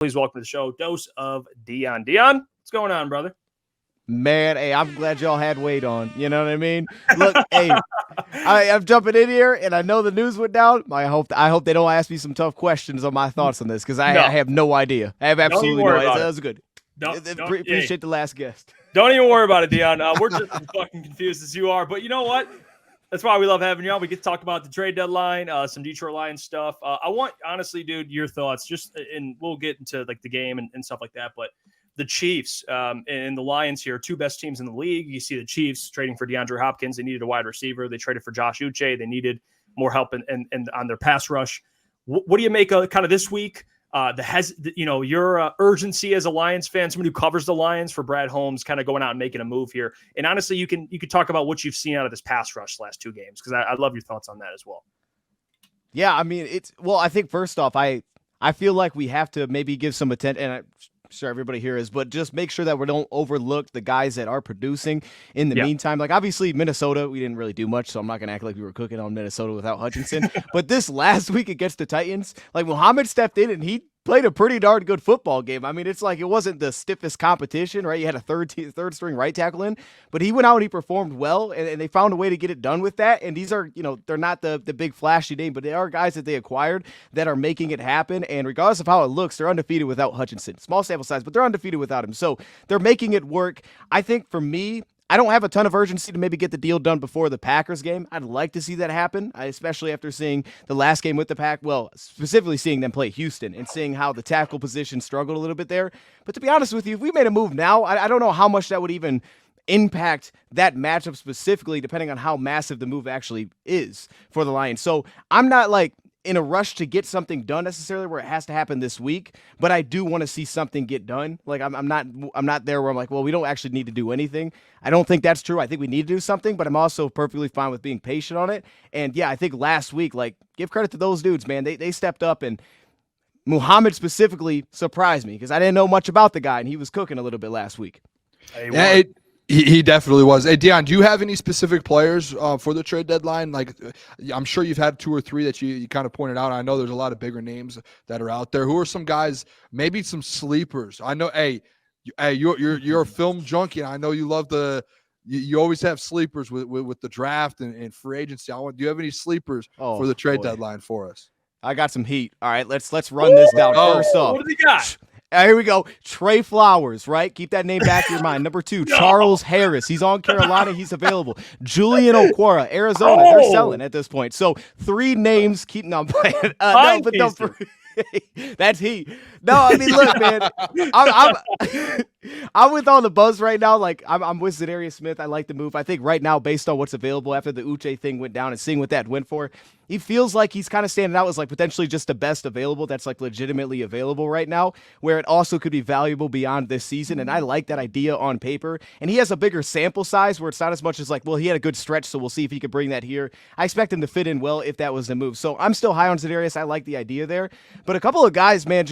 Please welcome to the show, Dose of Dion. Dion, what's going on, brother? Man, hey, I'm glad y'all had weight on. You know what I mean? Look, hey, I'm jumping in here, and I know the news went down. I hope they don't ask me some tough questions on my thoughts on this, because I have no idea. I have absolutely no idea. That was good. Appreciate the last guest. Don't even worry about it, Dion. We're just as fucking confused as you are. But you know what? That's why we love having you on. We get to talk about the trade deadline, some Detroit Lions stuff. I want, honestly, dude, your thoughts. And we'll get into like the game and stuff like that. But the Chiefs and the Lions here, two best teams in the league. You see the Chiefs trading for DeAndre Hopkins. They needed a wide receiver. They traded for Josh Uche. They needed more help on their pass rush. What do you make of kind of this week? Your urgency as a Lions fan, someone who covers the Lions, for Brad Holmes kind of going out and making a move here. And honestly, you could talk about what you've seen out of this pass rush the last two games, because I'd love your thoughts on that as well. Yeah, I mean, I think first off, I feel like we have to maybe give some attention, and I'm sure everybody here is, but just make sure that we don't overlook the guys that are producing in the meantime. Like, obviously, Minnesota, we didn't really do much, so I'm not going to act like we were cooking on Minnesota without Hutchinson. But this last week against the Titans, like, Muhammad stepped in, and he played a pretty darn good football game. I mean, it's like it wasn't the stiffest competition, right? You had a third string right tackle in, but he went out and he performed well, and they found a way to get it done with that. And these are, they're not the big flashy name, but they are guys that they acquired that are making it happen. And regardless of how it looks, they're undefeated without Hutchinson. Small sample size, but they're undefeated without him. So they're making it work. I think for me, I don't have a ton of urgency to maybe get the deal done before the Packers game. I'd like to see that happen, especially after seeing the last game with the Pack. Well, specifically seeing them play Houston and seeing how the tackle position struggled a little bit there. But to be honest with you, if we made a move now, I don't know how much that would even impact that matchup specifically, depending on how massive the move actually is for the Lions. So I'm not like in a rush to get something done necessarily where it has to happen this week, but I do want to see something get done. Like I'm not there where I'm like, well, we don't actually need to do anything. I don't think that's true. I think we need to do something, but I'm also perfectly fine with being patient on it. And yeah, I think last week, like, give credit to those dudes, man. They stepped up, and Muhammad specifically surprised me because I didn't know much about the guy, and he was cooking a little bit last week. He definitely was. Hey, Dion, do you have any specific players for the trade deadline? Like, I'm sure you've had two or three that you kind of pointed out. I know there's a lot of bigger names that are out there. Who are some guys, maybe some sleepers? I know, you're a film junkie, and I know you love you always have sleepers with the draft and free agency. Do you have any sleepers for the trade deadline for us? I got some heat. All right, let's run this down. First off, what do we got? Here we go. Trey Flowers, right? Keep that name back in your mind. Number 2, Charles Harris. He's on Carolina. He's available. Julian Okwara, Arizona. They're selling at this point. So 3 names. Keep on playing. That's he. No, I mean, look, man. I'm with all the buzz right now. Like, I'm with Za'Darius Smith. I like the move. I think right now, based on what's available after the Uche thing went down and seeing what that went for, he feels like he's kind of standing out as like potentially just the best available that's like legitimately available right now, where it also could be valuable beyond this season. And I like that idea on paper. And he has a bigger sample size where it's not as much as like, well, he had a good stretch, so we'll see if he could bring that here. I expect him to fit in well if that was the move. So I'm still high on Za'Darius. I like the idea there. But a couple of guys, man,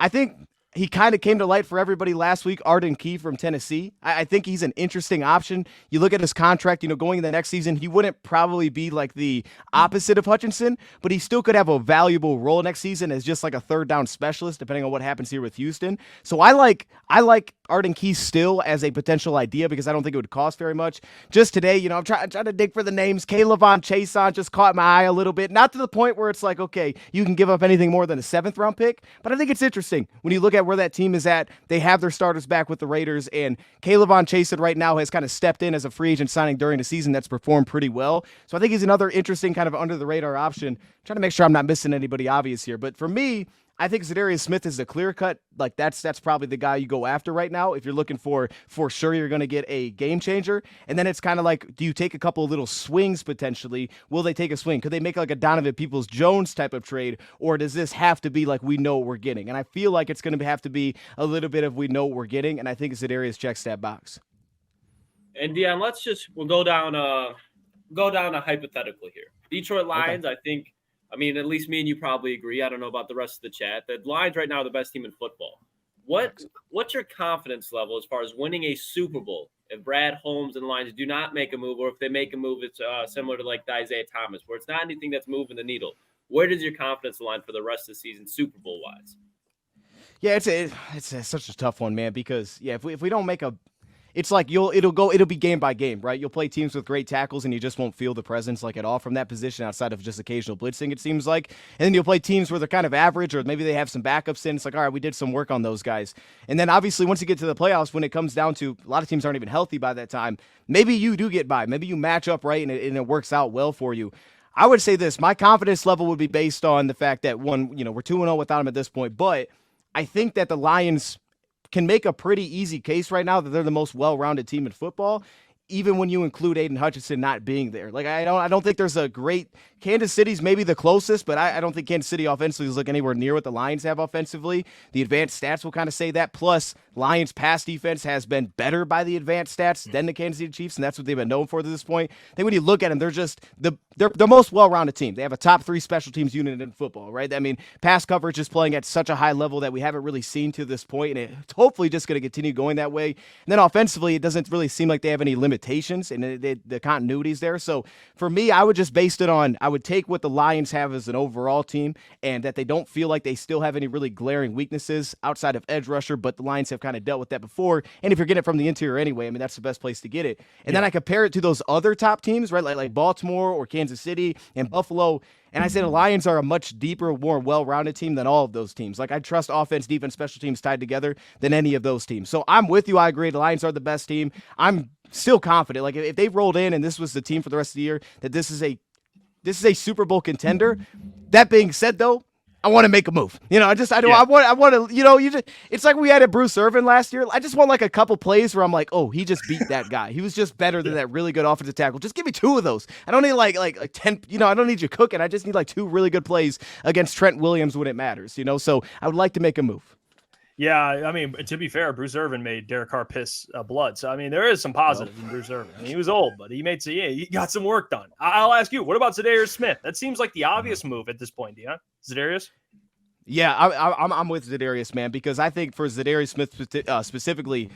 I think he kind of came to light for everybody last week. Arden Key from Tennessee. I think he's an interesting option. You look at his contract, going into the next season, he wouldn't probably be like the opposite of Hutchinson, but he still could have a valuable role next season as just like a third down specialist, depending on what happens here with Houston. So I like Arden Key still as a potential idea because I don't think it would cost very much. Just today, I'm trying to dig for the names. Kayvon Chason just caught my eye a little bit. Not to the point where it's like, okay, you can give up anything more than a 7th round pick, but I think it's interesting when you look at where that team is at. They have their starters back with the Raiders, and Kayvon Chason right now has kind of stepped in as a free agent signing during the season that's performed pretty well. So I think he's another interesting kind of under the radar option. I'm trying to make sure I'm not missing anybody obvious here, but for me, I think Za'Darius Smith is a clear cut. Like that's probably the guy you go after right now if you're looking for sure you're going to get a game changer. And then it's kind of like, do you take a couple of little swings potentially? Will they take a swing? Could they make like a Donovan Peoples-Jones type of trade, or does this have to be like we know what we're getting? And I feel like it's going to have to be a little bit of we know what we're getting, and I think Za'Darius checks that box. And Dion, we'll go down a hypothetical here. Detroit Lions, okay. I mean, at least me and you probably agree. I don't know about the rest of the chat. The Lions right now are the best team in football. What's your confidence level as far as winning a Super Bowl if Brad Holmes and the Lions do not make a move, or if they make a move, it's similar to like the Isaiah Thomas, where it's not anything that's moving the needle? Where does your confidence line for the rest of the season Super Bowl-wise? Yeah, it's such a tough one, man, because if we don't make a, it's like it'll be game by game, right? You'll play teams with great tackles and you just won't feel the presence like at all from that position outside of just occasional blitzing, it seems like. And then you'll play teams where they're kind of average or maybe they have some backups in. It's like, all right, we did some work on those guys. And then obviously once you get to the playoffs, when it comes down to a lot of teams aren't even healthy by that time, maybe you do get by. Maybe you match up right and it works out well for you. I would say this, my confidence level would be based on the fact that we're 2-0 without him at this point, but I think that the Lions can make a pretty easy case right now that they're the most well-rounded team in football, even when you include Aiden Hutchinson not being there. Like, I don't think there's a great – Kansas City's maybe the closest, but I don't think Kansas City offensively is looking anywhere near what the Lions have offensively. The advanced stats will kind of say that. Plus, Lions' pass defense has been better by the advanced stats than the Kansas City Chiefs, and that's what they've been known for to this point. I think when you look at them, they're just they're the most well-rounded team. They have a top 3 special teams unit in football, right? I mean, pass coverage is playing at such a high level that we haven't really seen to this point, and it's hopefully just going to continue going that way. And then offensively, it doesn't really seem like they have any limitations, and the continuity's there. So for me, I would just base it on, I would take what the Lions have as an overall team and that they don't feel like they still have any really glaring weaknesses outside of edge rusher, but the Lions have kind of dealt with that before. And if you're getting it from the interior anyway, I mean, that's the best place to get it. And then I compare it to those other top teams, right? Like Baltimore or Kansas City and Buffalo. And I say the Lions are a much deeper, more well-rounded team than all of those teams. Like, I trust offense, defense, special teams tied together than any of those teams. So I'm with you. I agree. The Lions are the best team. I'm still confident. Like, if they rolled in and this was the team for the rest of the year, that this is a Super Bowl contender. That being said, though, I want to make a move. I want to, it's like we had a Bruce Irvin last year. I just want like a couple plays where I'm like, oh, he just beat that guy. He was just better than that really good offensive tackle. Just give me 2 of those. I don't need like 10, I don't need you cooking. I just need like 2 really good plays against Trent Williams when it matters, So I would like to make a move. Yeah, I mean, to be fair, Bruce Irvin made Derek Carr piss blood. So, I mean, there is some positives in Bruce Irvin. I mean, he was old, but he got some work done. I'll ask you, what about Za'Darius Smith? That seems like the obvious move at this point, Dion. Za'Darius? Yeah, I'm with Za'Darius, man, because I think for Za'Darius Smith specifically,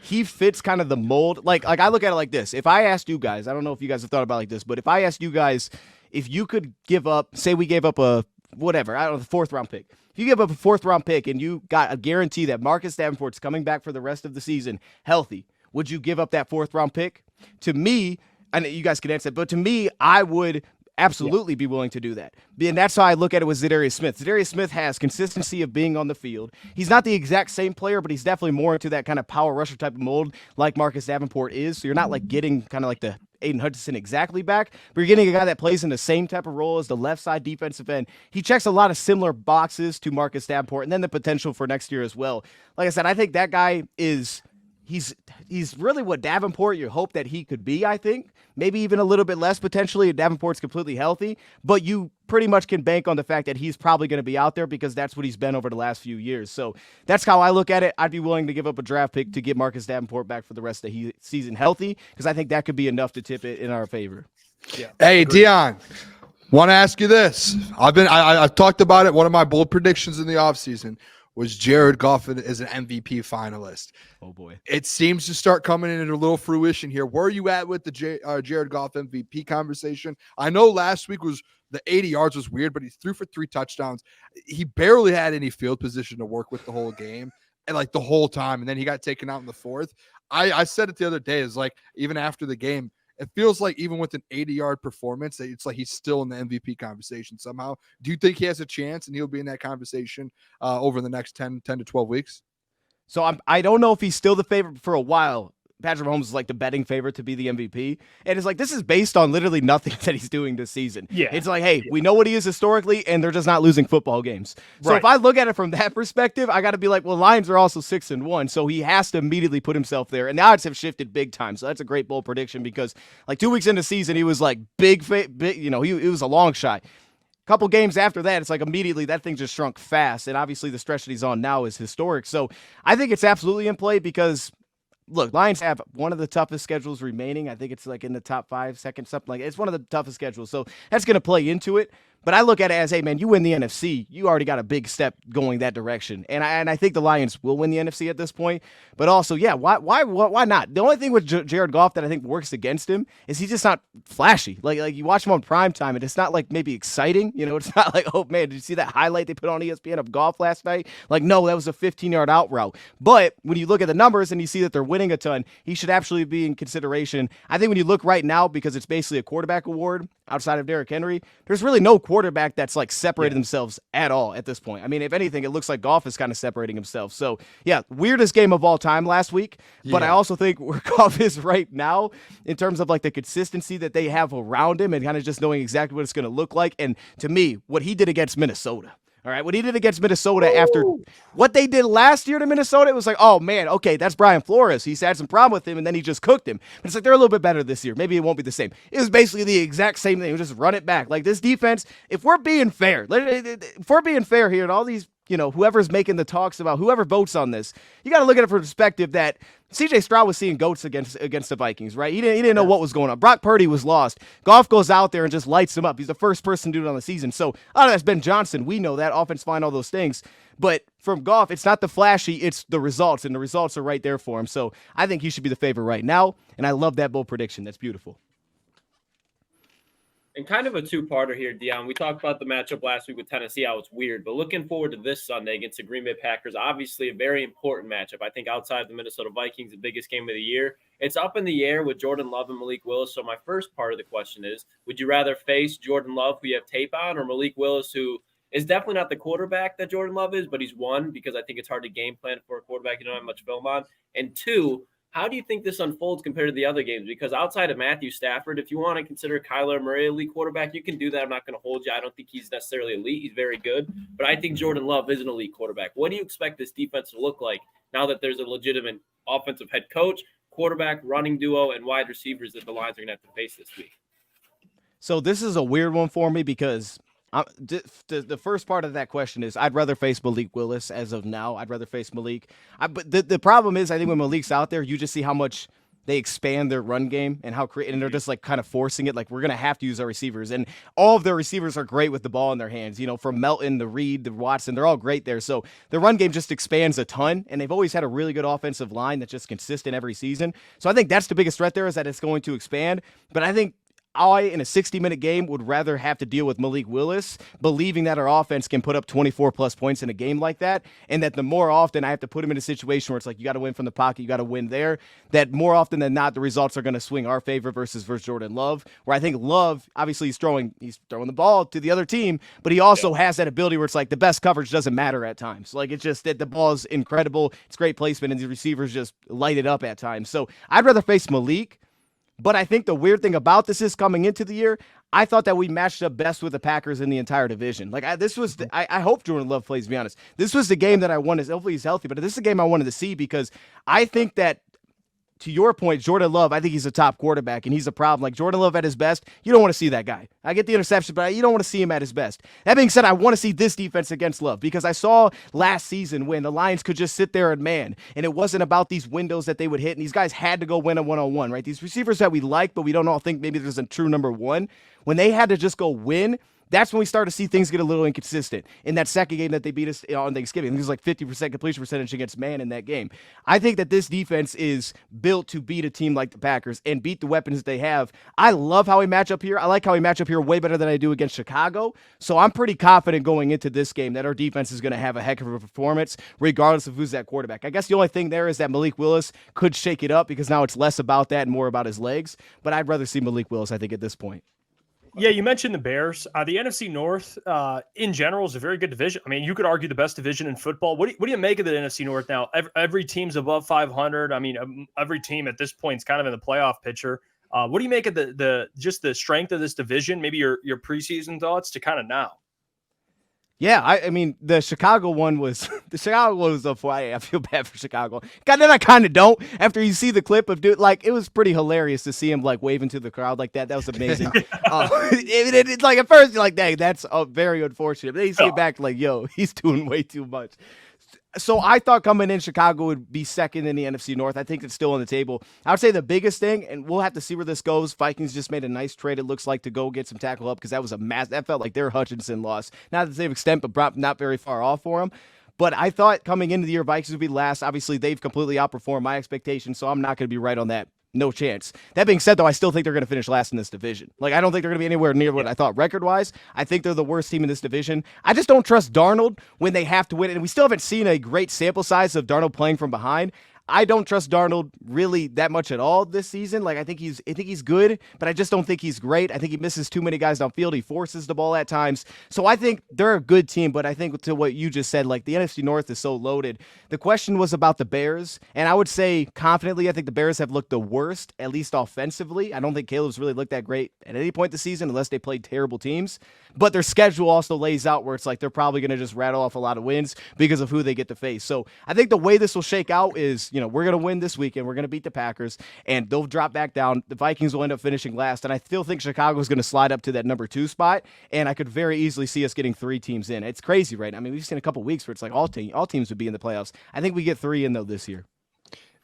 he fits kind of the mold. Like I look at it like this. If I asked you guys, I don't know if you guys have thought about it like this, but if I asked you guys, if you could give up, say we gave up a whatever, I don't know, the 4th round pick. If you give up a 4th round pick and you got a guarantee that Marcus Davenport's coming back for the rest of the season healthy, would you give up that 4th round pick? To me, and you guys can answer that, but to me, I would absolutely be willing to do that. And that's how I look at it with Za'Darius Smith. Za'Darius Smith has consistency of being on the field. He's not the exact same player, but he's definitely more into that kind of power rusher type of mold like Marcus Davenport is. So you're not like getting kind of like the Aiden Hutchinson exactly back, but you're getting a guy that plays in the same type of role as the left side defensive end. He checks a lot of similar boxes to Marcus Davenport, and then the potential for next year as well. Like I said, I think that guy is he's really what Davenport you hope that he could be, I think. Maybe even a little bit less potentially if Davenport's completely healthy, but you pretty much can bank on the fact that he's probably going to be out there because that's what he's been over the last few years. So that's how I look at it. I'd be willing to give up a draft pick to get Marcus Davenport back for the rest of the season healthy because I think that could be enough to tip it in our favor. Yeah. Hey, Dion, want to ask you this. I've talked about it. One of my bold predictions in the offseason was Jared Goff as an MVP finalist. Oh, boy. It seems to start coming into a little fruition here. Where are you at with the Jared Goff MVP conversation? I know last week was the 80 yards was weird, but he threw for 3 touchdowns. He barely had any field position to work with the whole game and like the whole time. And then he got taken out in the 4th. I said it the other day is like, even after the game, it feels like even with an 80-yard performance, it's like he's still in the MVP conversation somehow. Do you think he has a chance and he'll be in that conversation over the next 10 to 12 weeks? So I don't know if he's still the favorite for a while. Patrick Mahomes is like the betting favorite to be the MVP. And it's like, this is based on literally nothing that he's doing this season. Yeah. It's like, hey, we know what he is historically, and they're just not losing football games. So if I look at it from that perspective, I got to be like, well, Lions are also 6-1, so he has to immediately put himself there. And the odds have shifted big time. So that's a great bold prediction because like 2 weeks into the season, he was like big, he was a long shot. Couple games after that, it's like immediately that thing just shrunk fast. And obviously the stretch that he's on now is historic. So I think it's absolutely in play because look, Lions have one of the toughest schedules remaining. I think it's like in the top 5, second, something like that. It's one of the toughest schedules. So that's going to play into it. But I look at it as, hey, man, you win the NFC, you already got a big step going that direction. And I think the Lions will win the NFC at this point. But also, yeah, why not? The only thing with Jared Goff that I think works against him is he's just not flashy. Like you watch him on prime time, and it's not like maybe exciting. It's not like, oh, man, did you see that highlight they put on ESPN of Goff last night? Like, no, that was a 15-yard out route. But when you look at the numbers and you see that they're winning a ton, he should absolutely be in consideration. I think when you look right now, because it's basically a quarterback award outside of Derrick Henry, there's really no quarterback that's like separated themselves at all at this point. I mean, if anything, it looks like Goff is kind of separating himself. So, yeah, weirdest game of all time last week. But I also think where Goff is right now in terms of like the consistency that they have around him and kind of just knowing exactly what it's going to look like. And to me, what he did against Minnesota. All right, what he did against Minnesota after what they did last year to Minnesota, it was like, oh, man, okay, that's Brian Flores. He's had some problem with him, and then he just cooked him. But it's like they're a little bit better this year. Maybe it won't be the same. It was basically the exact same thing. Just run it back. Like this defense, if we're being fair here, and all these, whoever's making the talks about whoever votes on this, you got to look at it from perspective that C.J. Stroud was seeing goats against the Vikings, right? He didn't know what was going on. Brock Purdy was lost. Goff goes out there and just lights him up. He's the first person to do it on the season. So, that's Ben Johnson. We know that. Offense fine, all those things. But from Goff, it's not the flashy, it's the results, and the results are right there for him. So I think he should be the favorite right now, and I love that bold prediction. That's beautiful. And kind of a two-parter here, Dion. We talked about the matchup last week with Tennessee, how it's weird. But looking forward to this Sunday against the Green Bay Packers, obviously a very important matchup. I think outside the Minnesota Vikings, the biggest game of the year. It's up in the air with Jordan Love and Malik Willis. So my first part of the question is, would you rather face Jordan Love, who you have tape on, or Malik Willis, who is definitely not the quarterback that Jordan Love is, but he's one, because I think it's hard to game plan for a quarterback you don't have much film on. And two, how do you think this unfolds compared to the other games? Because outside of Matthew Stafford, if you want to consider Kyler Murray elite quarterback, you can do that. I'm not going to hold you. I don't think he's necessarily elite. He's very good. But I think Jordan Love is an elite quarterback. What do you expect this defense to look like now that there's a legitimate offensive head coach, quarterback, running duo, and wide receivers that the Lions are going to have to face this week? So this is a weird one for me because the first part of that question is I'd rather face Malik Willis as of now. I'd rather face Malik. But the problem is I think when Malik's out there, you just see how much they expand their run game and and they're just like kind of forcing it. Like we're going to have to use our receivers, and all of their receivers are great with the ball in their hands, from Melton, the Reed, the Watson, they're all great there. So the run game just expands a ton, and they've always had a really good offensive line that's just consistent every season. So I think that's the biggest threat there is that it's going to expand. But I think in a 60-minute game, would rather have to deal with Malik Willis, believing that our offense can put up 24-plus points in a game like that, and that the more often I have to put him in a situation where it's like you got to win from the pocket, you got to win there, that more often than not, the results are going to swing our favor versus Jordan Love, where I think Love, obviously he's throwing the ball to the other team, but he also has that ability where it's like the best coverage doesn't matter at times. Like it's just that the ball is incredible, it's great placement, and the receivers just light it up at times. So I'd rather face Malik. But I think the weird thing about this is coming into the year, I thought that we matched up best with the Packers in the entire division. Like I hope Jordan Love plays, to be honest. This was the game that I wanted. Hopefully he's healthy, but this is the game I wanted to see because I think that, to your point, Jordan Love, I think he's a top quarterback, and he's a problem. Like Jordan Love at his best, you don't want to see that guy. I get the interception, but you don't want to see him at his best. That being said, I want to see this defense against Love because I saw last season when the Lions could just sit there and man, and it wasn't about these windows that they would hit, and these guys had to go win a one-on-one, right? These receivers that we like, but we don't all think maybe there's a true number one. When they had to just go win, that's when we started to see things get a little inconsistent. In that second game that they beat us on Thanksgiving, I think it was like 50% completion percentage against man in that game. I think that this defense is built to beat a team like the Packers and beat the weapons that they have. I love how we match up here. I like how we match up here way better than I do against Chicago. So I'm pretty confident going into this game that our defense is going to have a heck of a performance regardless of who's that quarterback. I guess the only thing there is that Malik Willis could shake it up because now it's less about that and more about his legs. But I'd rather see Malik Willis, I think, at this point. Yeah, you mentioned the Bears. The NFC North, in general, is a very good division. I mean, you could argue the best division in football. What do you make of the NFC North now? Every team's above 500. I mean, every team at this point is kind of in the playoff picture. What do you make of just the strength of this division? Maybe your preseason thoughts to kind of now. Yeah, I mean, the Chicago one was a I feel bad for Chicago. Then I kind of don't. After you see the clip of it was pretty hilarious to see him like waving to the crowd like that. That was amazing. It's like at first you're like, dang, that's very unfortunate. But then you see it back like, yo, he's doing way too much. So I thought coming in, Chicago would be second in the NFC North. I think it's still on the table. I would say the biggest thing, and we'll have to see where this goes. Vikings just made a nice trade, it looks like, to go get some tackle up because that was that felt like their Hutchinson loss. Not to the same extent, but not very far off for them. But I thought coming into the year, Vikings would be last. Obviously, they've completely outperformed my expectations, so I'm not going to be right on that. No chance. That being said, though, I still think they're going to finish last in this division. Like, I don't think they're going to be anywhere near what I thought record-wise. I think they're the worst team in this division. I just don't trust Darnold when they have to win. And we still haven't seen a great sample size of Darnold playing from behind. I don't trust Darnold really that much at all this season. Like, I think he's good, but I just don't think he's great. I think he misses too many guys downfield. He forces the ball at times. So I think they're a good team, but I think to what you just said, like, the NFC North is so loaded. The question was about the Bears, and I would say confidently I think the Bears have looked the worst, at least offensively. I don't think Caleb's really looked that great at any point this season unless they played terrible teams. But their schedule also lays out where it's like they're probably going to just rattle off a lot of wins because of who they get to face. So I think the way this will shake out is, we're going to win this weekend. We're going to beat the Packers, and they'll drop back down. The Vikings will end up finishing last, and I still think Chicago is going to slide up to that number 2 spot, and I could very easily see us getting 3 teams in. It's crazy, right? I mean, we've seen a couple weeks where it's like all teams would be in the playoffs. I think we get 3 in, though, this year.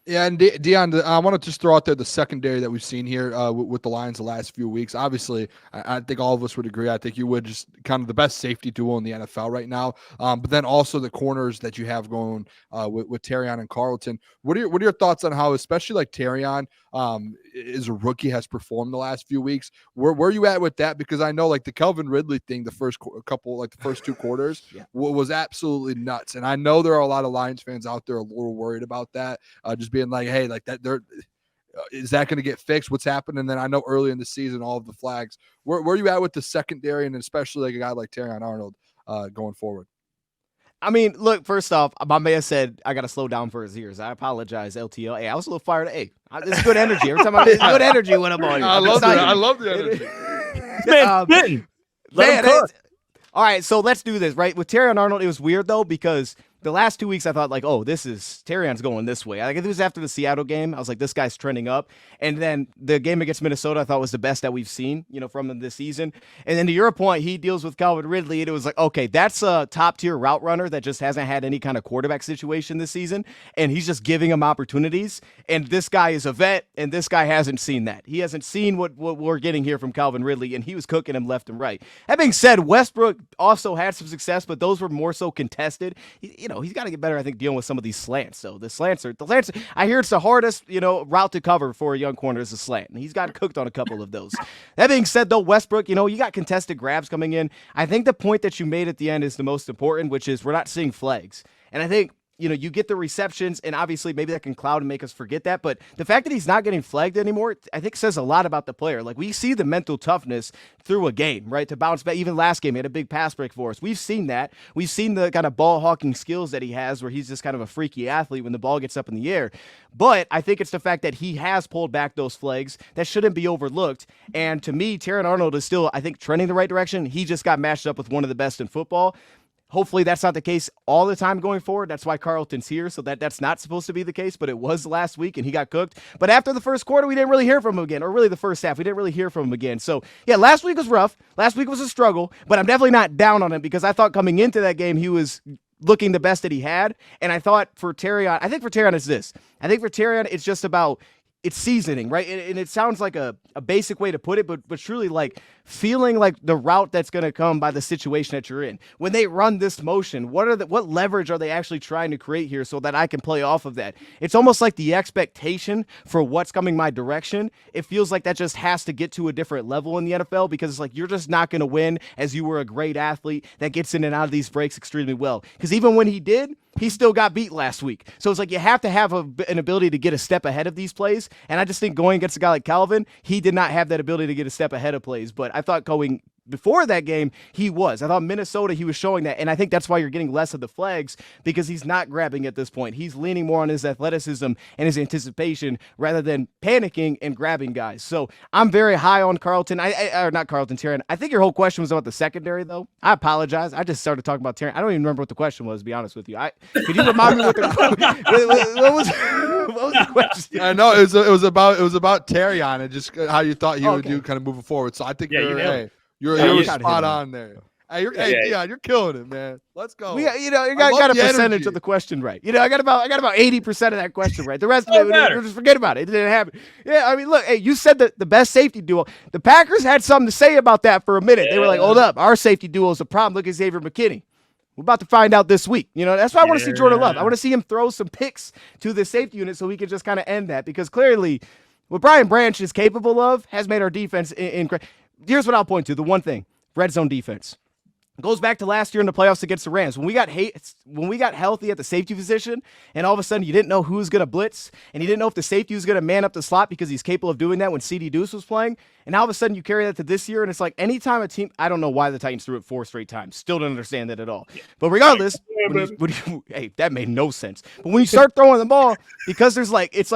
Yeah, and Dion, I want to just throw out there the secondary that we've seen here with the Lions the last few weeks. Obviously, I think all of us would agree. I think you would just kind of the best safety duo in the NFL right now. But then also the corners that you have going with Terrion and Carlton. What are your thoughts on how, especially like Terrion, is a rookie, has performed the last few weeks? Where are you at with that? Because I know like the Calvin Ridley thing, the first 2 quarters was absolutely nuts. And I know there are a lot of Lions fans out there a little worried about that. Just being like, hey, like that, is that going to get fixed? What's happened? And then I know early in the season, all of the flags. Where are you at with the secondary, and especially like a guy like Terrion Arnold going forward? I mean, look, first off, my man said I got to slow down for his ears. I apologize, LTO. Hey, I was a little fired. Hey, it's good energy. Every time it's good energy when I'm on here. I love the energy. Man, all right, so let's do this, right? With Terrion Arnold, it was weird, though, because the last 2 weeks I thought, like, oh, Terrion's going this way. Like, it was after the Seattle game. I was like, this guy's trending up. And then the game against Minnesota I thought was the best that we've seen, from him this season. And then to your point, he deals with Calvin Ridley, and it was like, okay, that's a top-tier route runner that just hasn't had any kind of quarterback situation this season, and he's just giving him opportunities. And this guy is a vet, and this guy hasn't seen that. He hasn't seen what we're getting here from Calvin Ridley, and he was cooking him left and right. That being said, Westbrook also had some success, but those were more so contested. He's got to get better, I think, dealing with some of these slants. So the slants, I hear it's the hardest, route to cover for a young corner is a slant. And he's got cooked on a couple of those. That being said, though, Westbrook, you got contested grabs coming in. I think the point that you made at the end is the most important, which is we're not seeing flags. And I think, you get the receptions, and obviously maybe that can cloud and make us forget that. But the fact that he's not getting flagged anymore, I think says a lot about the player. Like, we see the mental toughness through a game, right? To bounce back. Even last game, he had a big pass break for us. We've seen that. We've seen the kind of ball hawking skills that he has where he's just kind of a freaky athlete when the ball gets up in the air. But I think it's the fact that he has pulled back those flags that shouldn't be overlooked. And to me, Terrion Arnold is still, I think, trending the right direction. He just got matched up with one of the best in football. Hopefully that's not the case all the time going forward. That's why Carlton's here, so that's not supposed to be the case, but it was last week, and he got cooked. But after the first quarter, we didn't really hear from him again, or really the first half. We didn't really hear from him again. So, yeah, last week was rough. Last week was a struggle, but I'm definitely not down on him because I thought coming into that game he was looking the best that he had. And I thought for Terrion, it's this. I think for Terrion, it's just about it's seasoning, right? And it sounds like a basic way to put it, but truly like feeling like the route that's going to come by the situation that you're in. When they run this motion, what leverage are they actually trying to create here so that I can play off of that? It's almost like the expectation for what's coming my direction. It feels like that just has to get to a different level in the NFL because it's like you're just not going to win as you were a great athlete that gets in and out of these breaks extremely well. Because even when he did, he still got beat last week. So it's like you have to have an ability to get a step ahead of these plays. And I just think going against a guy like Calvin, he did not have that ability to get a step ahead of plays. But I thought going before that game, he was. I thought Minnesota, he was showing that. And I think that's why you're getting less of the flags because he's not grabbing at this point. He's leaning more on his athleticism and his anticipation rather than panicking and grabbing guys. So I'm very high on Carlton. Not Carlton, Terrion. I think your whole question was about the secondary, though. I apologize. I just started talking about Terrion. I don't even remember what the question was, to be honest with you. Could you remind me what was the question? I know it was about Terrion and just how you thought he would do kind of moving forward. So I think you're spot on there. Hey, Dion, you're killing it, man. Let's go. You got a percentage of the question right. I got about 80% of that question right. The rest of it, just forget about it. It didn't happen. Yeah, I mean, look, hey, you said that the best safety duo. The Packers had something to say about that for a minute. They were like, hold up, our safety duo is a problem. Look at Xavier McKinney. We're about to find out this week. That's why I want to see Jordan Love. I want to see him throw some picks to the safety unit so we can just kind of end that, because clearly what Brian Branch is capable of has made our defense incredible. Here's what I'll point to. The one thing, red zone defense. Goes back to last year in the playoffs against the Rams. When we got healthy at the safety position, and all of a sudden you didn't know who was going to blitz, and you didn't know if the safety was going to man up the slot because he's capable of doing that when CD Deuce was playing. And all of a sudden you carry that to this year, and it's like anytime a team, I don't know why the Titans threw it 4 straight times. Still don't understand that at all. But regardless, hey, that made no sense. But when you start throwing the ball, because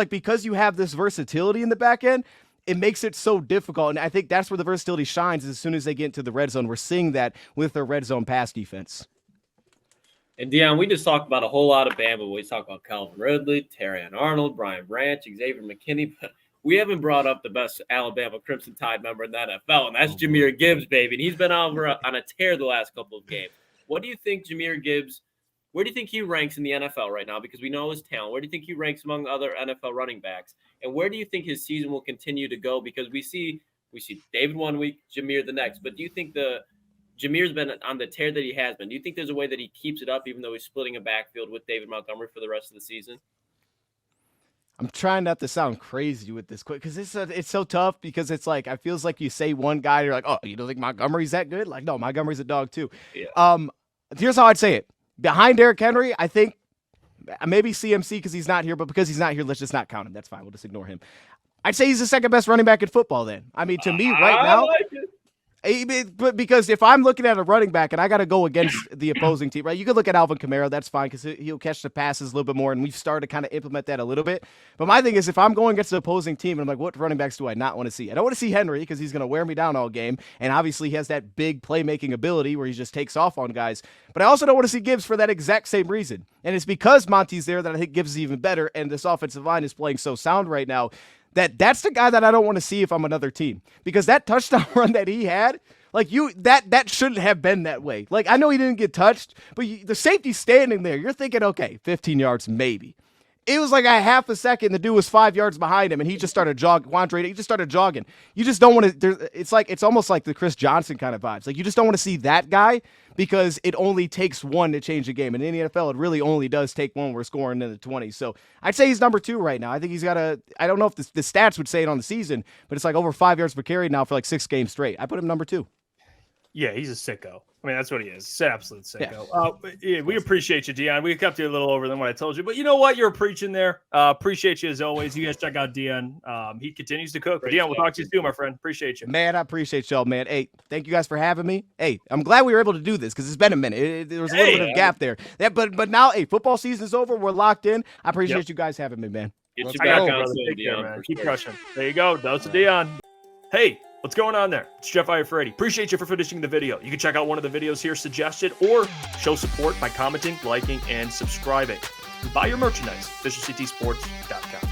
because you have this versatility in the back end, it makes it so difficult. And I think that's where the versatility shines as soon as they get into the red zone. We're seeing that with their red zone pass defense. And Dion, we just talked about a whole lot of Bama. We talked about Calvin Ridley, Terrion Arnold, Brian Branch, Xavier McKinney. But we haven't brought up the best Alabama Crimson Tide member in the NFL, and that's Jahmyr Gibbs, baby. And he's been on a tear the last couple of games. What do you think Jahmyr Gibbs, where do you think he ranks in the NFL right now? Because we know his talent. Where do you think he ranks among other NFL running backs? And where do you think his season will continue to go? Because we see David one week, Jahmyr the next. But do you think Jahmyr's been on the tear that he has been? Do you think there's a way that he keeps it up, even though he's splitting a backfield with David Montgomery for the rest of the season? I'm trying not to sound crazy with this quick, because it's so tough, because it's like, I feels like you say one guy, you're like, oh, you don't think Montgomery's that good? Like, no, Montgomery's a dog too. Yeah. Here's how I'd say it. Behind Derrick Henry, I think maybe CMC because he's not here, but because he's not here, let's just not count him. That's fine. We'll just ignore him. I'd say he's the second best running back in football then. I mean, to me right now, but because if I'm looking at a running back and I got to go against the opposing team, right? You could look at Alvin Kamara. That's fine because he'll catch the passes a little bit more, and we've started to kind of implement that a little bit. But my thing is, if I'm going against the opposing team and I'm like, what running backs do I not want to see? I don't want to see Henry because he's going to wear me down all game, and obviously he has that big playmaking ability where he just takes off on guys. But I also don't want to see Gibbs for that exact same reason. And it's because Monty's there that I think Gibbs is even better, and this offensive line is playing so sound right now that's the guy that I don't want to see if I'm another team. Because that touchdown run that he had, like that shouldn't have been that way. Like, I know he didn't get touched, but the safety's standing there. You're thinking, okay, 15 yards maybe. It was like a half a second. The dude was 5 yards behind him, and he just started jogging. He just started jogging. You just don't want to. It's almost like the Chris Johnson kind of vibes. Like, you just don't want to see that guy because it only takes one to change a game. And in the NFL, it really only does take one. We're scoring in the 20s. So I'd say he's number 2 right now. I think he's got I don't know if the stats would say it on the season, but it's like over 5 yards per carry now for like 6 games straight. I put him number 2. Yeah, he's a sicko. I mean, that's what he is. He's an absolute sicko. Yeah. We appreciate you, Dion. We kept you a little over than what I told you. But you know what? You're preaching there. Appreciate you as always. You guys check out Dion. He continues to cook. Dion, we'll talk to you soon, my friend. Appreciate you. Man, I appreciate y'all, man. Hey, thank you guys for having me. Hey, I'm glad we were able to do this because it's been a minute. There was a little bit of gap there. But now, hey, football season's over. We're locked in. I appreciate you guys having me, man. Get you back on soon, Dion. Man. Keep crushing. There you go. Dose of Dion. Hey. What's going on there? It's Jeff Iafrate. Appreciate you for finishing the video. You can check out one of the videos here suggested or show support by commenting, liking, and subscribing. And buy your merchandise, FisherCTSports.com.